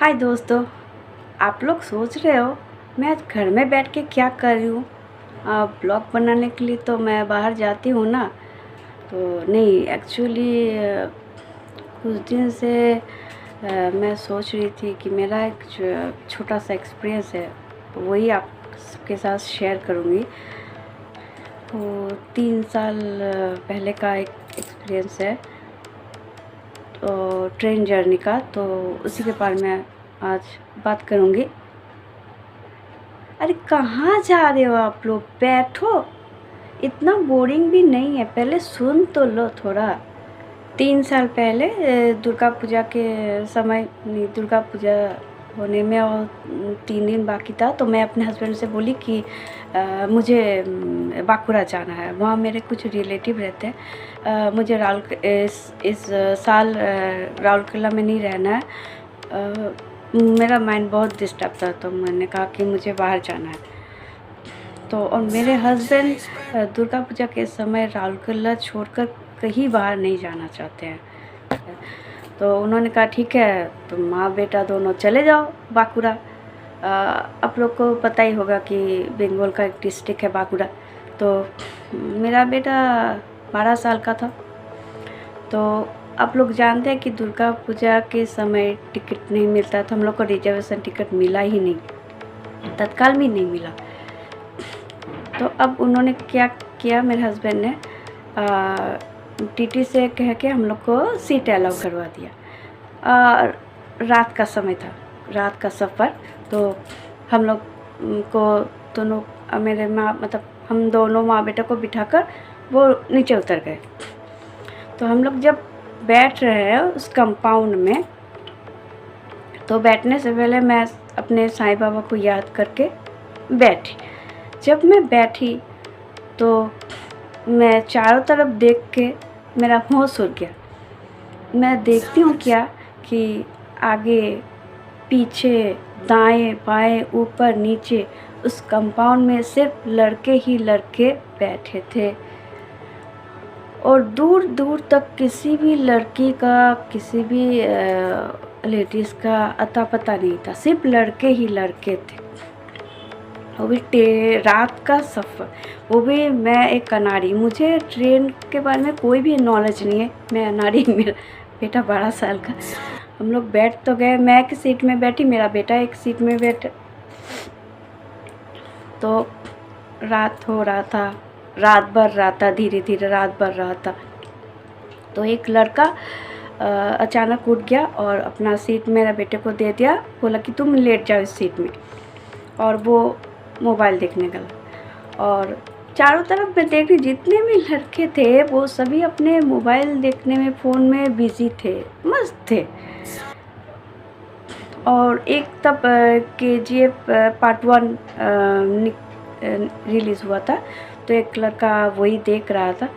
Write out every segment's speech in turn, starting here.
हाय दोस्तों। आप लोग सोच रहे हो मैं आज घर में बैठ के क्या कर रही हूँ। ब्लॉग बनाने के लिए तो मैं बाहर जाती हूँ ना। तो नहीं, एक्चुअली कुछ दिन से मैं सोच रही थी कि मेरा एक छोटा सा एक्सपीरियंस है, वही आपके साथ शेयर करूँगी। तो 3 साल पहले का एक एक्सपीरियंस है, तो ट्रेन जर्नी का, तो उसी के बारे में आज बात करूँगी। अरे कहाँ जा रहे हो आप लोग? बैठो, इतना बोरिंग भी नहीं है, पहले सुन तो लो थोड़ा। 3 साल पहले दुर्गा पूजा के समय, नहीं, दुर्गा पूजा होने में और 3 दिन बाकी था, तो मैं अपने हस्बैंड से बोली कि मुझे बांकुड़ा जाना है, वहाँ मेरे कुछ रिलेटिव रहते हैं। मुझे इस साल राउरकेला में नहीं रहना है। मेरा माइंड बहुत डिस्टर्ब था, तो मैंने कहा कि मुझे बाहर जाना है। तो और मेरे हस्बैंड दुर्गा पूजा के समय राउरकेला छोड़कर कहीं बाहर नहीं जाना चाहते हैं। तो उन्होंने कहा ठीक है, तुम माँ बेटा दोनों चले जाओ बांकुड़ा। आप लोग को पता ही होगा कि बंगाल का एक डिस्ट्रिक्ट है बांकुड़ा। तो मेरा बेटा 12 साल का था। तो आप लोग जानते हैं कि दुर्गा पूजा के समय टिकट नहीं मिलता, तो हम लोग को रिजर्वेशन टिकट मिला ही नहीं, तत्काल भी नहीं मिला। तो अब उन्होंने क्या किया, मेरे हस्बैंड ने टीटी से कह के हम लोग को सीट अलाउ करवा दिया। रात का समय था, रात का सफ़र। तो हम लोग को दोनों, मेरे माँ मतलब हम दोनों माँ बेटा को बिठाकर वो नीचे उतर गए। तो हम लोग जब बैठ रहे हैं उस कंपाउंड में, तो बैठने से पहले मैं अपने साईं बाबा को याद करके बैठी। जब मैं बैठी तो मैं चारों तरफ देख के मेरा होश उड़ गया। मैं देखती हूँ क्या कि आगे पीछे दाएं बाएं ऊपर नीचे उस कंपाउंड में सिर्फ लड़के ही लड़के बैठे थे, और दूर दूर तक किसी भी लड़की का, किसी भी लेडीज़ का अता पता नहीं था, सिर्फ लड़के ही लड़के थे। वो भी रात का सफ़र, वो भी मैं एक अनाड़ी। मुझे ट्रेन के बारे में कोई भी नॉलेज नहीं है, मैं अनाड़ी। मेरा बेटा 12 साल का। हम लोग बैठ तो गए, मैं एक सीट में बैठी, मेरा बेटा एक सीट में बैठा। तो रात हो रहा था, रात भर रहा था, धीरे धीरे रात भर रहा था। तो एक लड़का अचानक उठ गया और अपना सीट मेरा बेटे को दे दिया, बोला कि तुम लेट जाओ इस सीट में, और वो मोबाइल देखने गया। और चारों तरफ मैं देख रही, जितने भी लड़के थे वो सभी अपने मोबाइल देखने में, फ़ोन में बिज़ी थे, मस्त थे। और एक तब KGF पार्ट 1 रिलीज़ हुआ था, तो एक लड़का वही देख रहा था,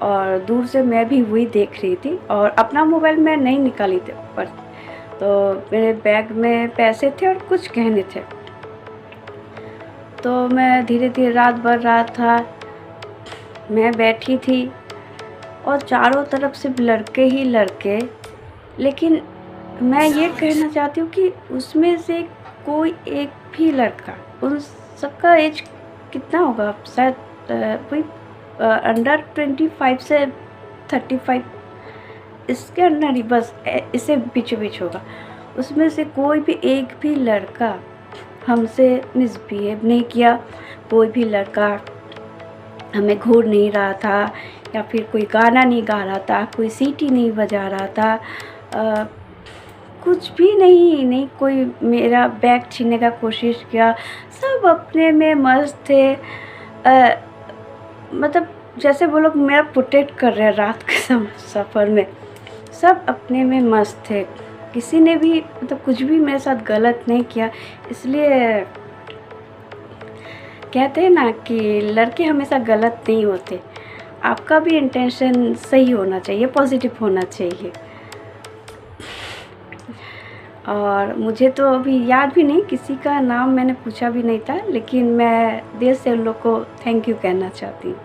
और दूर से मैं भी वही देख रही थी, और अपना मोबाइल मैं नहीं निकाली थी पर। तो मेरे बैग में पैसे थे और कुछ गहने थे। तो मैं धीरे धीरे, रात भर रहा था, मैं बैठी थी और चारों तरफ सिर्फ लड़के ही लड़के। लेकिन मैं ये कहना चाहती हूँ कि उसमें से कोई एक भी लड़का, उन सबका एज कितना होगा, शायद कोई अंडर 25 से 35, इसके अंदर ही, बस इसे बीचों बीच होगा। उसमें से कोई भी एक भी लड़का हमसे मिसबिहेव नहीं किया। कोई भी लड़का हमें घूर नहीं रहा था, या फिर कोई गाना नहीं गा रहा था, कोई सीटी नहीं बजा रहा था, कुछ भी नहीं कोई मेरा बैग छीनने का कोशिश किया। सब अपने में मस्त थे। मतलब जैसे वो लोग मेरा प्रोटेक्ट कर रहे हैं रात के सफ़र में, सब अपने में मस्त थे। किसी ने भी मतलब कुछ भी मेरे साथ गलत नहीं किया। इसलिए कहते हैं ना कि लड़के हमेशा गलत नहीं होते। आपका भी इंटेंशन सही होना चाहिए, पॉजिटिव होना चाहिए। और मुझे तो अभी याद भी नहीं, किसी का नाम मैंने पूछा भी नहीं था, लेकिन मैं दिल से उन लोग को थैंक यू कहना चाहती हूँ।